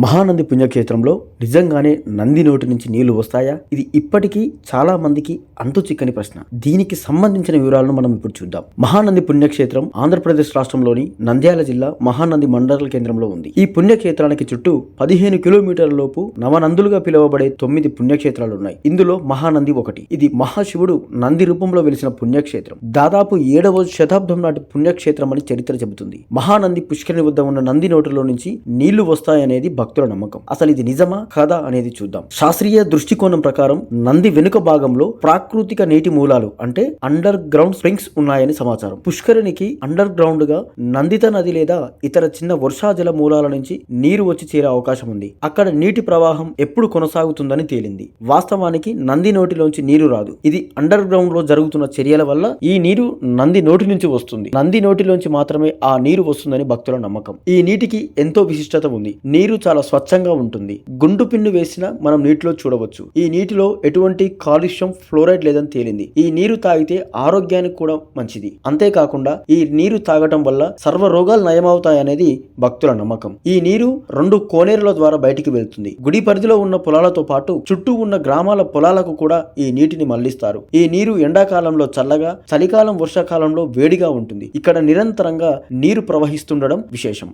మహానంది పుణ్యక్షేత్రంలో నిజంగానే నంది నోటి నుంచి నీళ్లు వస్తాయా? ఇది ఇప్పటికీ చాలా మందికి అంతు చిక్కని ప్రశ్న. దీనికి సంబంధించిన వివరాలను మనం ఇప్పుడు చూద్దాం. మహానంది పుణ్యక్షేత్రం ఆంధ్రప్రదేశ్ రాష్ట్రంలోని నంద్యాల జిల్లా మహానంది మండల కేంద్రంలో ఉంది. ఈ పుణ్యక్షేత్రానికి చుట్టూ 15 కిలోమీటర్ల లోపు నవనందులుగా పిలువబడే 9 పుణ్యక్షేత్రాలు ఉన్నాయి. ఇందులో మహానంది ఒకటి. ఇది మహాశివుడు నంది రూపంలో వెలిసిన పుణ్యక్షేత్రం. దాదాపు 7వ శతాబ్దం నాటి పుణ్యక్షేత్రం అని చరిత్ర చెబుతుంది. మహానంది పుష్కరిణి వద్ద ఉన్న నంది నోటిలో నుంచి నీళ్లు వస్తాయనేది భక్తుల నమ్మకం. అసలు ఇది నిజమా కాదా అనేది చూద్దాం. శాస్త్రీయ దృష్టికోణం ప్రకారం నంది వెనుక భాగంలో ప్రాకృతిక నీటి మూలాలు అంటే అండర్ గ్రౌండ్ స్ప్రింగ్స్ ఉన్నాయని సమాచారం. పుష్కరిణికి అండర్ గ్రౌండ్ గా నందిత నది లేదా ఇతర చిన్న వర్షాజల మూలాల నుంచి నీరు వచ్చి చేరే అవకాశం ఉంది. అక్కడ నీటి ప్రవాహం ఎప్పుడు కొనసాగుతుందని తేలింది. వాస్తవానికి నంది నోటిలోంచి నీరు రాదు. ఇది అండర్ గ్రౌండ్ లో జరుగుతున్న చర్యల వల్ల ఈ నీరు నంది నోటి నుంచి వస్తుంది. నంది నోటిలోంచి మాత్రమే ఆ నీరు వస్తుందని భక్తుల నమ్మకం. ఈ నీటికి ఎంతో విశిష్టత ఉంది. నీరు చాలా స్వచ్ఛంగా ఉంటుంది. గుండు పిన్ను వేసినా మనం నీటిలో చూడవచ్చు. ఈ నీటిలో ఎటువంటి కాలుష్యం, ఫ్లోరైడ్ లేదని తేలింది. ఈ నీరు తాగితే ఆరోగ్యానికి కూడా మంచిది. అంతేకాకుండా ఈ నీరు తాగటం వల్ల సర్వ రోగాలు నయమవుతాయనేది భక్తుల నమ్మకం. ఈ నీరు 2 కోనేరుల ద్వారా బయటికి వెళ్తుంది. గుడి పరిధిలో ఉన్న పొలాలతో పాటు చుట్టూ ఉన్న గ్రామాల పొలాలకు కూడా ఈ నీటిని మళ్లిస్తారు. ఈ నీరు ఎండాకాలంలో చల్లగా, చలికాలం, వర్షాకాలంలో వేడిగా ఉంటుంది. ఇక్కడ నిరంతరంగా నీరు ప్రవహిస్తుండడం విశేషం.